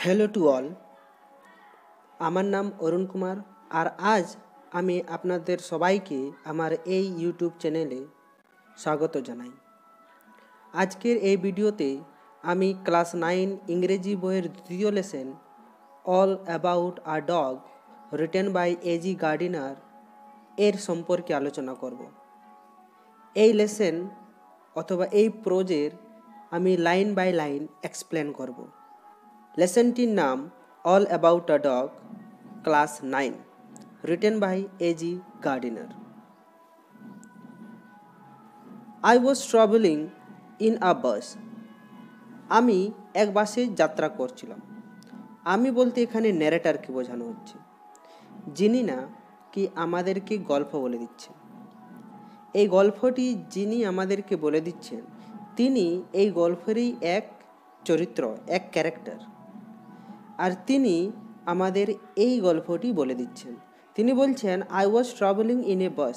Hello to all, আমার নাম অরুণ কুমার। আর আজ আমি আপনাদের সবাইকে আমার এই ইউটিউব চ্যানেলে স্বাগত জানাই। আজকের এই ভিডিওতে আমি ক্লাস 9 ইংরেজি বইয়ের দ্বিতীয় lesson all about a dog written by A G Gardiner এর সম্পর্কে আলোচনা করব। এই লেসন অথবা এই প্রোজের আমি লাইন বাই লাইন এক্সপ্লেন করব। লেসনটির নাম all about a dog class 9 written by A.G. Gardiner. I was traveling in a bus. আমি এক বাসে যাত্রা করছিলাম। আমি বলতে এখানে ন্যারেটরকে বোঝানো হচ্ছে, যিনি না কি আমাদেরকে গল্প বলে দিচ্ছেন। এই গল্পটি যিনি আমাদেরকে বলে দিচ্ছেন তিনি এই গল্পেরই এক চরিত্র, এক ক্যারেক্টার। আর তিনি আমাদের এই গল্পটি বলে দিচ্ছেন। তিনি বলছেন, I was travelling in a bus.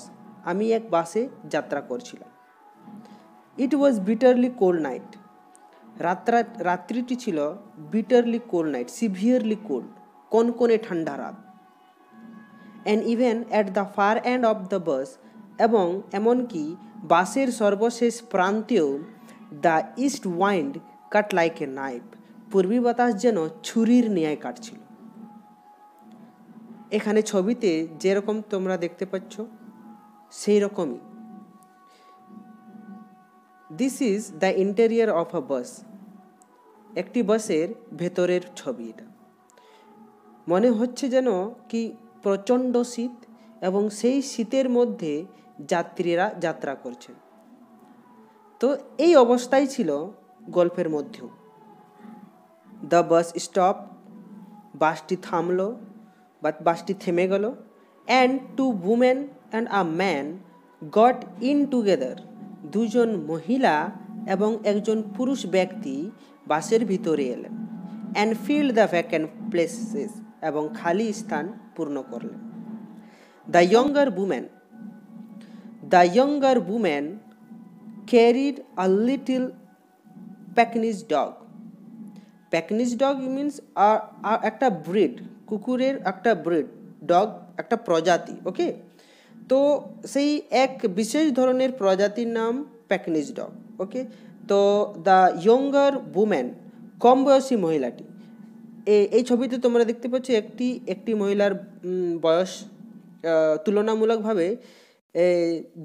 আমি এক বাসে যাত্রা করছিলাম। It was bitterly cold night. রাত্রিটি ছিল bitterly cold night, severely cold, কনকনে ঠান্ডা রাত। And even at the far end of the bus, এবং এমনকি বাসের সর্বশেষ প্রান্তেও the east wind cut like a knife. পূর্বী বাতাস যেন ছুরির ন্যায় কাটছিল। এখানে ছবিতে যেরকম তোমরা দেখতে পাচ্ছ সেই রকমই। This is the interior of a bus. একটি বাসের ভেতরের ছবি এটা। মনে হচ্ছে যেন কি প্রচণ্ড শীত, এবং সেই শীতের মধ্যে যাত্রীরা যাত্রা করছেন। তো এই অবস্থাই ছিল গল্পের মধ্যেও। দ্য বাস স্টপ, বাসটি থামলো বা বাসটি থেমে গেল। And two women and a man got in together. দুজন মহিলা এবং একজন পুরুষ ব্যক্তি বাসের ভিতরে এলেন। And filled the vacant places, এবং খালি স্থান পূর্ণ করলেন। The younger woman carried a little Pekingese dog. Pekingese dog means একটা ব্রিড, কুকুরের একটা ব্রিড, ডগ একটা প্রজাতি। ওকে, তো সেই এক বিশেষ ধরনের প্রজাতির নাম প্যাকনিজ ডগ। ওকে, তো দ্য ইয়ঙ্গার উম্যান, কম বয়সী মহিলাটি, এই ছবিতে তোমরা দেখতে পাচ্ছ একটি মহিলার বয়স তুলনামূলকভাবে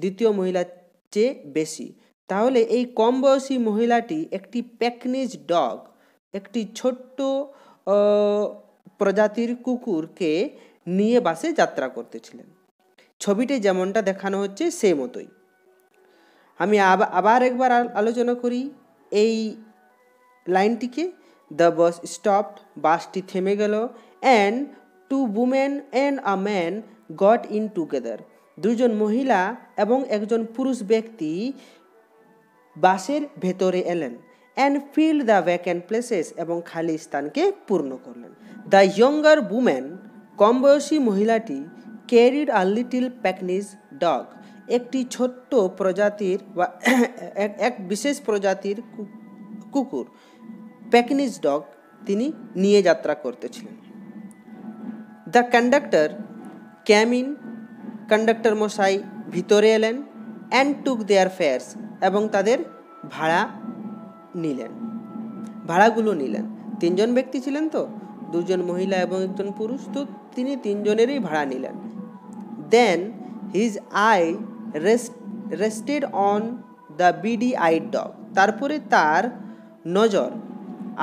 দ্বিতীয় মহিলার চেয়ে বেশি। তাহলে এই কম বয়সী মহিলাটি একটি প্যাকনিজ ডগ, একটি ছোট্ট প্রজাতির কুকুরকে নিয়ে বাসে যাত্রা করতেছিলেন। ছবিটি যেমনটা দেখানো হচ্ছে সেই মতোই। আমি আবার একবার আলোচনা করি এই লাইনটিকে। দ্য বাস স্টপড, বাসটি থেমে গেল। And two women and a man got in together. দুজন মহিলা এবং একজন পুরুষ ব্যক্তি বাসের ভেতরে এলেন। And filled the vacant places, এবং খালি স্থানকে পূর্ণ করলেন। দ্য ইয়ঙ্গার উম্যান, কম বয়সী মহিলাটি, carried a little Pekingese dog, একটি ছোট্ট প্রজাতির বা এক বিশেষ প্রজাতির কুকুর, প্যাকনিজ ডগ, তিনি নিয়ে যাত্রা করতেছিলেন। The conductor came in, conductor মশাই ভিতরে এলেন। অ্যান্ড টুক দেয়ার ফেয়ার্স, এবং তাদের ভাড়াগুলো নিলেন। তিনজন ব্যক্তি ছিলেন, তো দুজন মহিলা এবং একজন পুরুষ, তো তিনি তিনজনেরই ভাড়া নিলেন। Then his eye rested on the beady eyed dog. তারপরে তার নজর,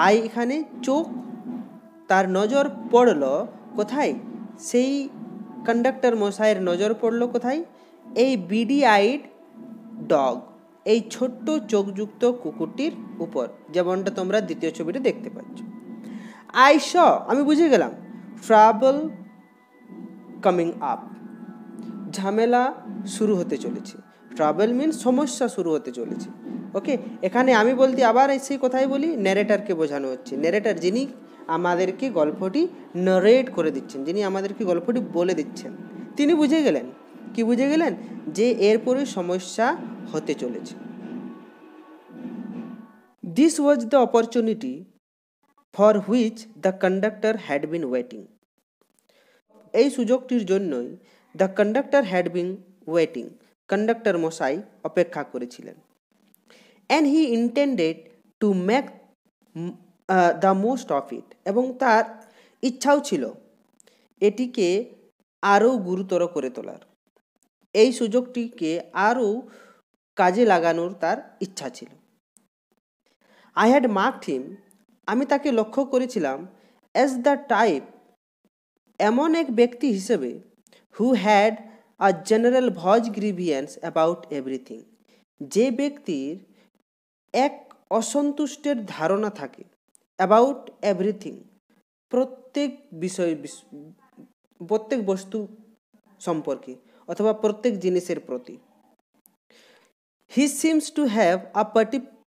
আই এখানে চোখ, তার নজর পড়ল কোথায়? সেই কন্ডাক্টর মশাইয়ের নজর পড়ল কোথায়? এই বিডি আইড ডগ, এই ছোট্ট চোখযুক্ত কুকুরটির উপর, যেমনটা তোমরা দ্বিতীয় ছবিটা দেখতে পাচ্ছ। আমি বুঝে গেলাম, ট্রাবল কামিং আপ, ঝামেলা শুরু হতে চলেছে। ট্রাবল মিনস সমস্যা শুরু হতে চলেছে। ওকে, এখানে আমি বলতে আবার সেই কথাই বলি, ন্যারেটরকে বোঝানো হচ্ছে। ন্যারেটর যিনি আমাদেরকে গল্পটি নারেট করে দিচ্ছেন, যিনি আমাদেরকে গল্পটি বলে দিচ্ছেন, তিনি বুঝে গেলেন। কি বুঝে গেলেন? যে এরপরে সমস্যা হতে চলেছে। This was the opportunity for which the conductor had been waiting. এই সুযোগটির জন্যই the conductor had been waiting, conductor মশাই অপেক্ষা করেছিলেন। And he intended to make the most of it, এবং তার ইচ্ছাও ছিল এটিকে আরও গুরুতর করে তোলার। এই সুযোগটিকে আরও কাজে লাগানোর তার ইচ্ছা ছিল। আই হ্যাড মার্কড হিম, আমি তাকে লক্ষ্য করেছিলাম, অ্যাজ দ্য টাইপ, এমন এক ব্যক্তি হিসেবে, হু হ্যাড আ জেনারেল ভজ গ্রিভিয়েন্স অ্যাবাউট এভরিথিং, যে ব্যক্তির এক অসন্তুষ্টের ধারণা থাকে, অ্যাবাউট এভরিথিং, প্রত্যেক বিষয়, প্রত্যেক বস্তু সম্পর্কে অথবা প্রত্যেক জিনিসের প্রতি। He seems to have a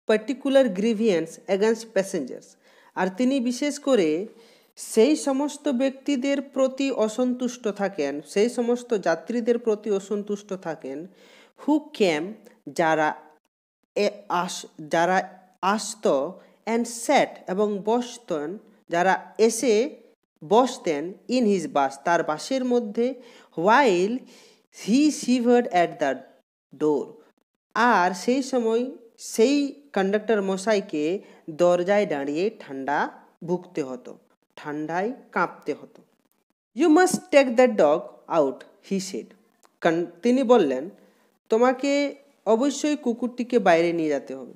particular grievance against passengers, আর তিনি বিশেষ করে সেই সমস্ত ব্যক্তিদের প্রতি অসন্তুষ্ট থাকেন, সেই সমস্ত যাত্রীদের প্রতি অসন্তুষ্ট থাকেন, হু ক্যাম, যারা আসত, অ্যান্ড স্যাট, এবং বসতেন, যারা এসে বসতেন, ইন হিজ বাস, তার বাসের মধ্যে, while he shivered at the door, আর সেই সময় সেই কন্ডাক্টর মশাইকে দরজায় দাঁড়িয়ে ঠান্ডা ভুগতে হতো, ঠান্ডায় কাঁপতে হতো। You must take the dog out, he said, তিনি বললেন, তোমাকে অবশ্যই কুকুরটিকে বাইরে নিয়ে যেতে হবে।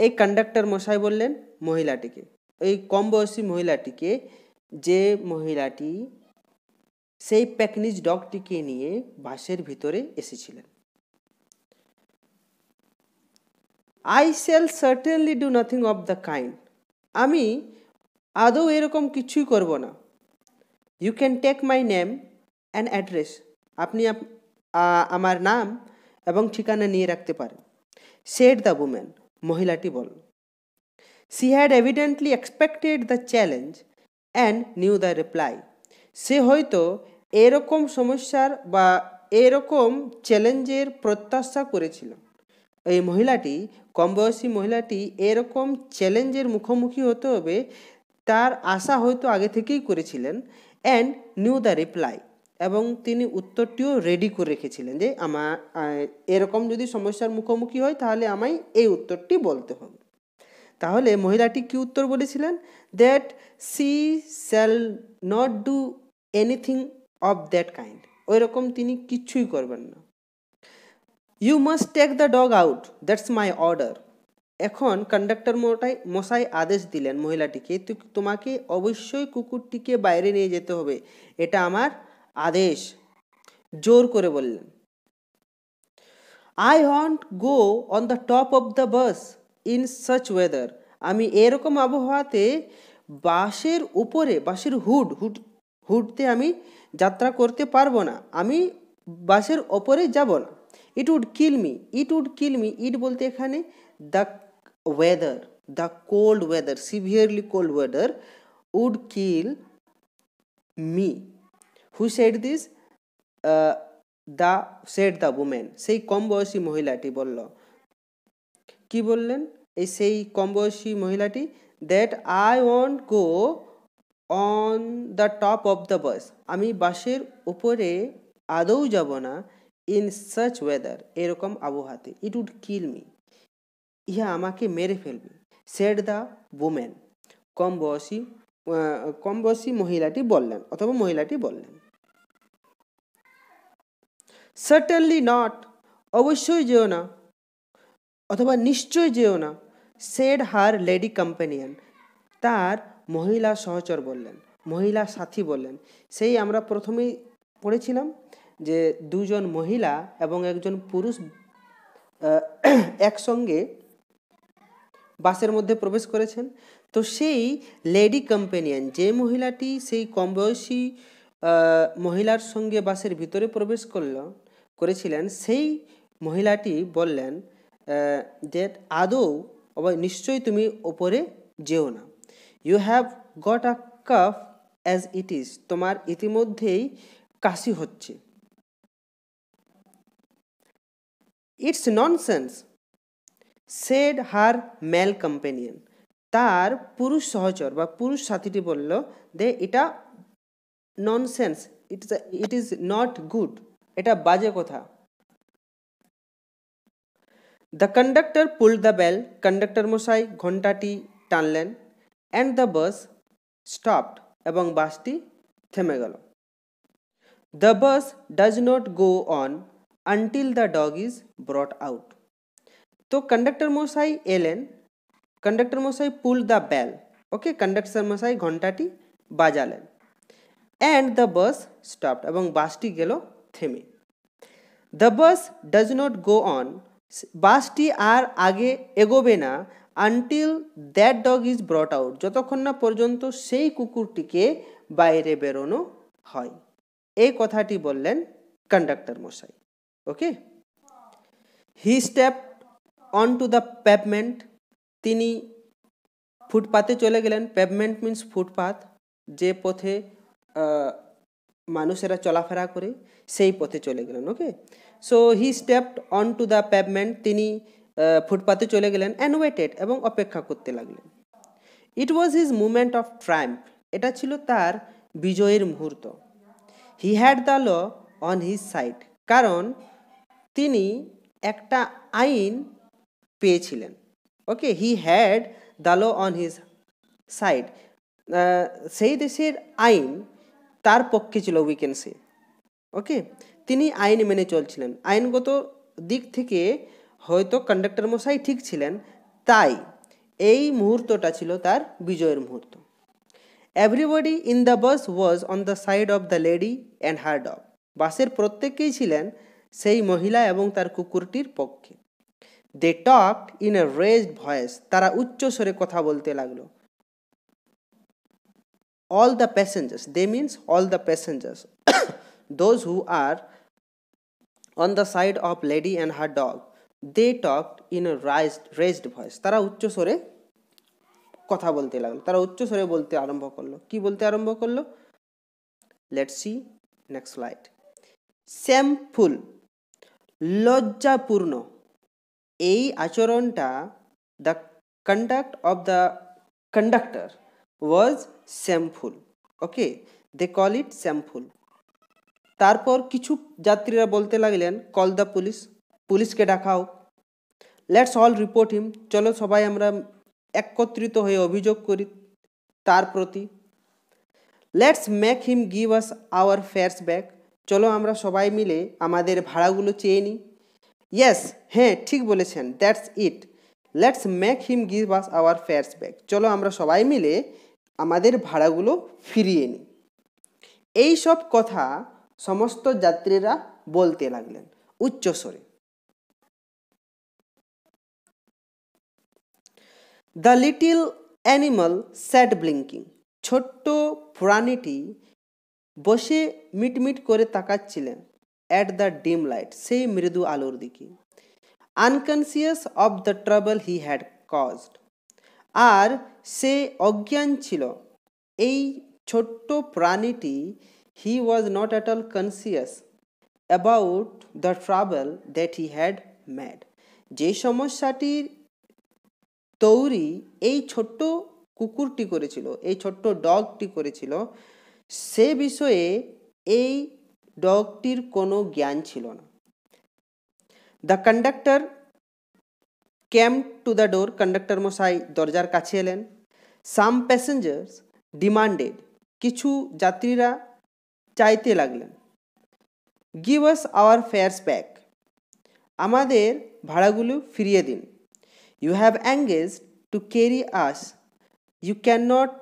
এই কন্ডাক্টর মশাই বললেন মহিলাটিকে, এই কম বয়সী মহিলাটিকে, যে মহিলাটি সেই প্যাকনিজ ডগটিকে নিয়ে বাসের ভিতরে এসেছিলেন। I shall certainly do nothing of the kind, আমি আদৌ এরকম কিছুই করব না। You can take my name and address, আপনি আমার নাম এবং ঠিকানা নিয়ে রাখতে পারেন। সেড দ্য উম্যান, মহিলাটি বলল। She had evidently expected the challenge and knew the reply, সে হয়তো এরকম সমস্যার বা এরকম চ্যালেঞ্জের প্রত্যাশা করেছিল। এই মহিলাটি, কম বয়সী মহিলাটি, এরকম চ্যালেঞ্জের মুখোমুখি হতে হবে তার আশা হয়তো আগে থেকেই করেছিলেন। অ্যান্ড নিউ দ্য রিপ্লাই, এবং তিনি উত্তরটিও রেডি করে রেখেছিলেন, যে আমার এরকম যদি সমস্যার মুখোমুখি হয় তাহলে আমায় এই উত্তরটি বলতে হবে। তাহলে মহিলাটি কি উত্তর বলেছিলেন? That she shall not do anything of that kind, ওই রকম তিনি কিচ্ছুই করবেন না। You must take the dog out, that's my order, এখন কন্ডাক্টর মশাই আদেশ দিলেন মহিলাটিকে, তোমাকে অবশ্যই কুকুরটিকে বাইরে নিয়ে যেতে হবে, এটা আমার আদেশ, জোর করে বললেন। I want go on the top of the bus in such weather, আমি এরকম আবহাওয়াতে বাসের উপরে, বাসের হুডতে আমি যাত্রা করতে পারবো না, আমি বাসের ওপরে যাব না। It would kill me, it বলতে এখানে the weather, the cold weather, severely cold weather would kill me. Who said this? Said the women, সেই কম বয়সী মহিলাটি বলল। কি বললেন সেই কম বয়সী মহিলাটি? That I want go on the top of the বাস, আমি বাসের উপরে আদৌ যাব না, ইন সাচ ওয়েদার, এরকম আবহাওয়াতে, ইট উড কিল মি, ইহা আমাকে মেরে ফেলবে। সেড দ্য উমেন, কম বয়সী মহিলাটি বললেন, অথবা মহিলাটি বললেন। সার্টেনলি নট, অবশ্যই যেও না, অথবা নিশ্চয় যেও না। সেড হার লেডি কম্প্যানিয়ন, তার মহিলা সহচর বললেন, মহিলা সাথী বললেন। সেই আমরা প্রথমেই পড়েছিলাম যে দুজন মহিলা এবং একজন পুরুষ একসঙ্গে বাসের মধ্যে প্রবেশ করেছেন। তো সেই লেডি কম্প্যানিয়ন, যে মহিলাটি সেই কম বয়সী মহিলার সঙ্গে বাসের ভিতরে প্রবেশ করেছিলেন, সেই মহিলাটি বললেন যে আদৌ নিশ্চয়ই তুমি ওপরে যেও না। You have got a cough as it is, তোমার ইতিমধ্যেই কাশি হচ্ছে। It's nonsense, said her male companion, তার পুরুষ সহচর বা পুরুষ সাথীটি বলল যে এটা nonsense, it is not good, এটা বাজে কথা। The conductor pulled the bell, conductor মশাই ঘণ্টাটি টানলেন। অ্যান্ড দ্য বাস স্টপড, এবং বাসটি থেমে গেল। The bus does not go on until the dog is brought out. তো কন্ডাক্টর মশাই এলেন, কন্ডাক্টর মশাই pull the bell, okay, conductor মশাই ঘণ্টাটি বাজালেন। অ্যান্ড দ্য বাস স্টপড, এবং বাসটি গেল থেমে। The bus does not go on, বাসটি আর আগে এগোবে না, until that dog is brought out, যতক্ষণ না পর্যন্ত সেই কুকুরটিকে বাইরে বেরোনো হয়। এই কথাটি বললেন কন্ডাক্টর মশাই, okay. He step on to the pavement, তিনি ফুটপাতে চলে গেলেন। পেভমেন্ট মিন্স ফুটপাথ, যে পথে মানুষেরা চলাফেরা করে সেই পথে চলে গেলেন, okay. So he stepped on to the pavement, তিনি ফুটপাতে চলে গেলেন। অ্যান্ড ওয়েটেড, এবং অপেক্ষা করতে লাগলেন। It was his moment of triumph, এটা ছিল তার বিজয়ের মুহূর্ত। He had the law on his side, কারণ তিনি একটা আইন পেয়েছিলেন, okay. He had the law on his side, সেই দেশের আইন তার পক্ষে ছিল, উই ক্যান সে, ওকে। তিনি আইন মেনে চলছিলেন। আইনগত দিক থেকে হয়তো কন্ডাক্টর মশাই ঠিক ছিলেন, তাই এই মুহূর্তটা ছিল তার বিজয়ের মুহূর্ত। Everybody in the bus was on the side of the lady and her dog, বাসের প্রত্যেকেই ছিলেন সেই মহিলা এবং তার কুকুরটির পক্ষে। They talked in a raised voice, তারা উচ্চ স্বরে কথা বলতে লাগলো। all the passengers, they means all the passengers, those who are on the side of lady and her dog, they talked in a raised voice, তারা উচ্চ স্বরে কথা বলতে লাগলো, তারা উচ্চ স্বরে বলতে আরম্ভ করলো। কি বলতে আরম্ভ করলো? Let's see next slide. Shameful, লজ্জাপূর্ণ, এই আচরণটা the conduct of the conductor was shameful, okay, they call it shameful. তারপর কিছু যাত্রীরা বলতে লাগলেন, কল দ্য পুলিশ, পুলিশকে ডাকাও। লেটস অল রিপোর্ট হিম, চলো সবাই আমরা একত্রিত হয়ে অভিযোগ করি তার প্রতি। Let's make him give us our fares back, চলো আমরা সবাই মিলে আমাদের ভাড়াগুলো চেয়ে নিই। ইয়েস, হ্যাঁ ঠিক বলেছেন, that's it, let's make him give us our fares back, চলো আমরা সবাই মিলে আমাদের ভাড়াগুলো ফিরিয়ে নিই। এই সব কথা সমস্ত যাত্রীরা বলতে লাগলেন উচ্চস্বরে। The little animal sat blinking, ছোট্ট প্রাণীটি বসে মিটমিট করে তাকাচ্ছিলেন অ্যাট দ্য ডিম লাইট, সেই মৃদু আলোর দিকে। Unconscious of the trouble he had caused, আর সে অজ্ঞান ছিল, এই ছোট্ট প্রাণীটি, he was not at all conscious about the trouble that he had made, যে সমস্যাটির তৈরি এই ছোট্ট কুকুরটি করেছিল, এই ছোট্ট ডগটি করেছিল, সে বিষয়ে এই ডগটির কোনো জ্ঞান ছিল না। The conductor came to the door, conductor মশাই দরজার কাছে এলেন। সাম প্যাসেঞ্জার্স ডিমান্ডেড, কিছু যাত্রীরা চাইতে লাগলেন, give us our fares back, আমাদের ভাড়াগুলো ফিরিয়ে দিন। You have engaged to carry us, you can not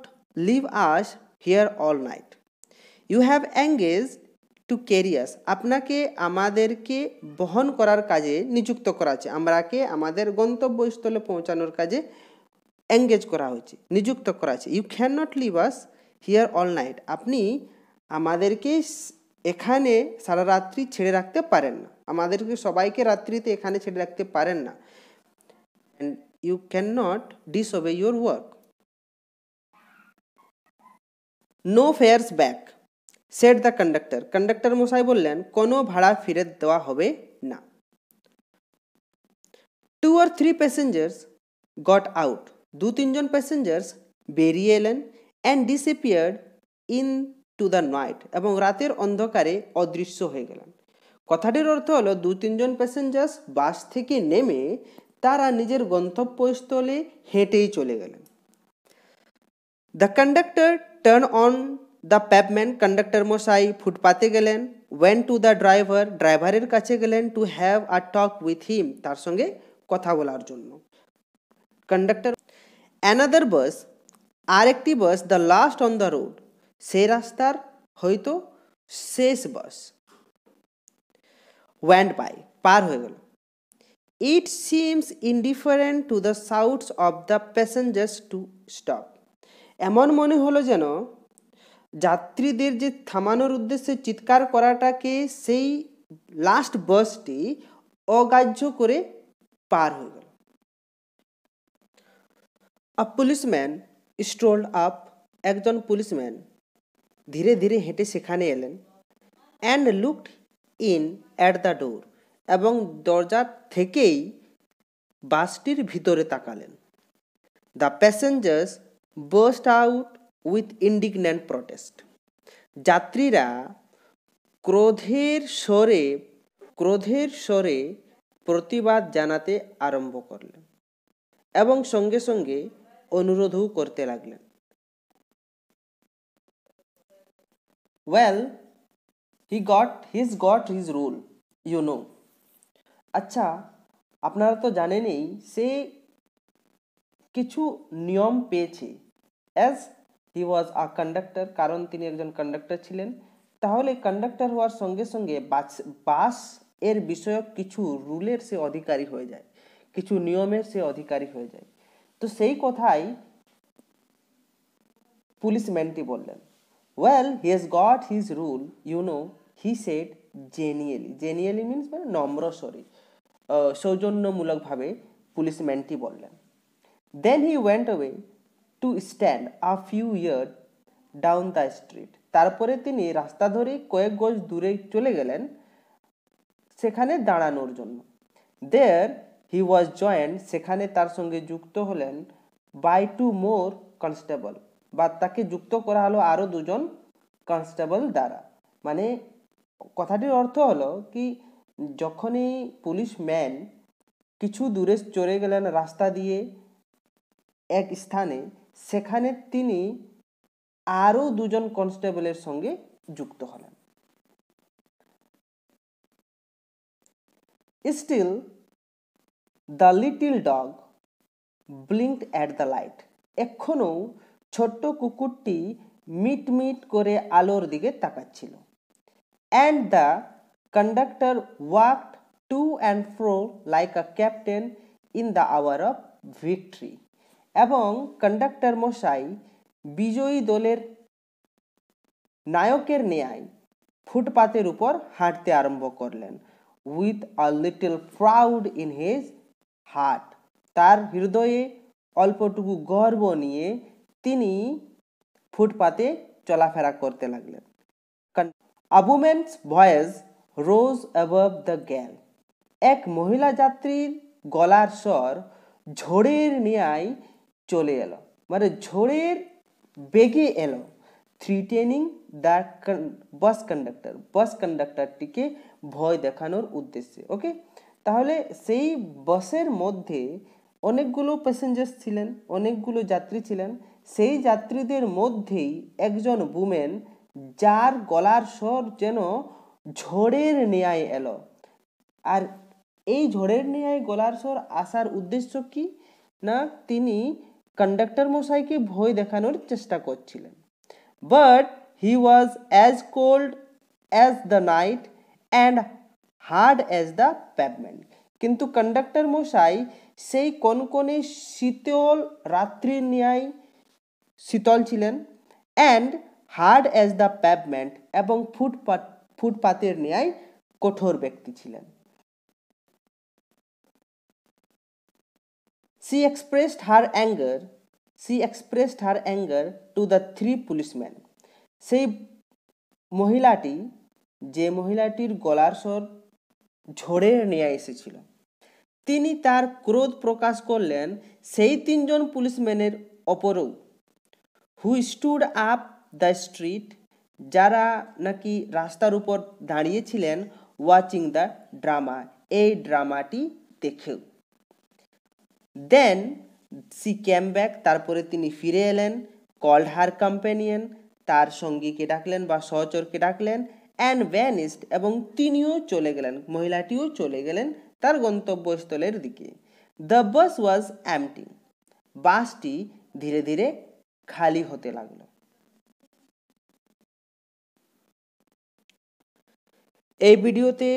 leave us here all night. You have engaged to carry us, আপনাকে আমাদেরকে বহন করার কাজে নিযুক্ত করা আছে, আমরাকে আমাদের গন্তব্যস্থলে পৌঁছানোর কাজে এঙ্গেজ করা হয়েছে, নিযুক্ত করা আছে। You can not leave us here all night, আপনি আমাদেরকে এখানে সারা রাত্রি ছেড়ে রাখতে পারেন না, আমাদেরকে সবাইকে রাত্রিতে এখানে ছেড়ে রাখতে পারেন না। And you can not disobey your work. No fares back said the conductor, conductor মশাই বললেন কোনো ভাড়া ফিরে দেওয়া হবে না। 2 or 3 passengers got out. 2-3 John passengers বেরিয়ে এলেন and disappeared in to the night, এবং রাতের অন্ধকারে অদৃশ্য হয়ে গেলেন। কথাটির অর্থ হলো 2-3 জন প্যাসেঞ্জার্স বাস থেকে নেমে তারা নিজের গন্তব্যস্থলে হেঁটেই চলে গেলেন। The conductor turn on the pavement, conductor মশাই ফুটপাতে গেলেন। ওয়েন টু দ্য ড্রাইভার, ড্রাইভারের কাছে গেলেন two have a talk with him, তার সঙ্গে কথা বলার জন্য। কন্ডাক্টর অ্যানাদার বাস, আর একটি bus, the last on the road, সেই রাস্তার হয়তো শেষ বাস, ওয়েন্ট বাই, পার হয়ে গেল। It seems indifferent to the shouts of the passengers to stop, এমন মনে হলো যেন যাত্রীদের যে থামানোর উদ্দেশ্যে চিৎকার করাটাকে সেই লাস্ট বাসটি অগ্রাহ্য করে পার হয়ে গেল। আ পুলিশম্যান স্ট্রোল্ড আপ, একজন পুলিশম্যান ধীরে ধীরে হেঁটে সেখানে এলেন। And looked in at the door, এবং দরজা থেকেই বাসটির ভিতরে তাকালেন। The passengers burst out with indignant protest, যাত্রীরা ক্রোধের স্বরে প্রতিবাদ জানাতে আরম্ভ করলেন এবং সঙ্গে সঙ্গে অনুরোধও করতে লাগলেন। Well he's got his rule, you know. আচ্ছা, আপনারা তো জানেনই সে কিছু নিয়ম পেয়েছে। As he was a conductor, কারণ তিনি একজন কন্ডাক্টর ছিলেন। তাহলে কন্ডাক্টর হওয়ার সঙ্গে সঙ্গে বাস এর বিষয়ক কিছু রুলের সে অধিকারী হয়ে যায়, কিছু নিয়মের সে অধিকারী হয়ে যায়। তো সেই কথাই পুলিশম্যানটি বললেন। Well he has got his rule, you know, he said genially. Genially means মানে নম্র স্বরে, সৌজন্যমূলকভাবে পুলিশম্যানটি বললেন। Then he went away to stand a few yard down the street, তারপরে তিনি রাস্তা ধরে কয়েক গজ দূরে চলে গেলেন সেখানে দাঁড়ানোর জন্য। দেয়ার হি ওয়াজ জয়েন্ড, সেখানে তার সঙ্গে যুক্ত হলেন বাই 2 more কনস্টেবল, বা তাকে যুক্ত করা হলো আরও 2 জন কনস্টেবল দ্বারা। মানে কথাটির অর্থ হলো কি, যখনই পুলিশম্যান কিছু দূরে চলে গেলেন রাস্তা দিয়ে এক স্থানে, সেখানে তিনি আরও 2 জন কনস্টেবলের সঙ্গে যুক্ত হলেন। Still, the little dog blinked at the light. এখনো ছোট্ট কুকুরটি মিটমিট করে আলোর দিকে তাকাচ্ছিল। And the conductor walked to and fro like a captain in the hour of victory. এবং কন্ডাক্টর মশাই বিজয়ী দলের নায়কের ন্যায় ফুটপাতের উপর হাঁটতে আরম্ভ করলেন। With a little proud in his heart, তার হৃদয়ে অল্পটুকু গর্ব নিয়ে তিনি ফুটপাতে চলাফেরা করতে লাগলেন। A woman's voice rose above the gale, এক মহিলা যাত্রীর গলার স্বর ঝড়ের ন্যায় চলে এলো, মানে ঝড়ের বেগে এলো। থ্রিটেনিং দ্য বাস কন্ডাক্টরটিকে ভয় দেখানোর উদ্দেশ্যে। ওকে, তাহলে সেই বাসের মধ্যে অনেকগুলো প্যাসেঞ্জার ছিলেন, অনেকগুলো যাত্রী ছিলেন। সেই যাত্রীদের মধ্যেই একজন উমেন, যার গলার স্বর যেন ঝড়ের ন্যায় এলো। আর এই ঝড়ের ন্যায় গলার স্বর আসার উদ্দেশ্য কি না, তিনি কন্ডাক্টর মশাইকে ভয় দেখানোর চেষ্টা করছিলেন। But he was as cold as the night and hard as the pavement. কিন্তু কন্ডাক্টর মশাই সেই কনকনে শীতল রাত্রির ন্যায় শীতল ছিলেন, and hard as the pavement, এবং ফুটপাতের ন্যায় কঠোর ব্যক্তি ছিলেন। She expressed her anger to the 3 policemen. সেই মহিলাটি, যে মহিলাটির গলার স্বর ঝড়ের ন্যায় এসেছিল, তিনি তার ক্রোধ প্রকাশ করলেন সেই 3 জন পুলিশম্যানের ওপরেও, হু স্টুড আপ দ্য স্ট্রিট, যারা নাকি রাস্তার উপর দাঁড়িয়েছিলেন, ওয়াচিং দ্য ড্রামা, এই ড্রামাটি দেখেও। দেন সি ক্যাম ব্যাক, তারপরে তিনি ফিরে এলেন, কল্ড হার কম্প্যানিয়ন, তার সঙ্গীকে ডাকলেন বা সহচরকে ডাকলেন, অ্যান্ড ভ্যানিস্ট, এবং তিনিও চলে গেলেন, মহিলাটিও চলে গেলেন তার গন্তব্যস্থলের দিকে। দ্য বাস ওয়াজ এমটি, বাসটি ধীরে ধীরে খালি হতে লাগলো। এই ভিডিওতে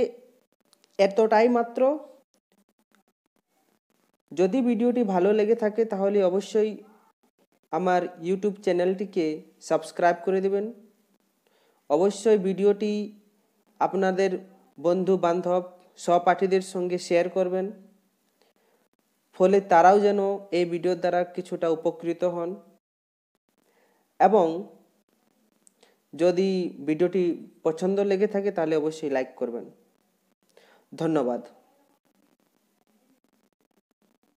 এতটাই মাত্র। যদি ভিডিওটি ভালো লেগে থাকে তাহলে অবশ্যই আমার ইউটিউব চ্যানেলটিকে সাবস্ক্রাইব করে দেবেন। অবশ্যই ভিডিওটি আপনাদের বন্ধু বান্ধব সহপাঠীদের সঙ্গে শেয়ার করবেন, ফলে তারাও যেন এই ভিডিওর দ্বারা কিছুটা উপকৃত হন। এবং যদি ভিডিওটি পছন্দ লেগে থাকে তাহলে অবশ্যই লাইক করবেন। ধন্যবাদ।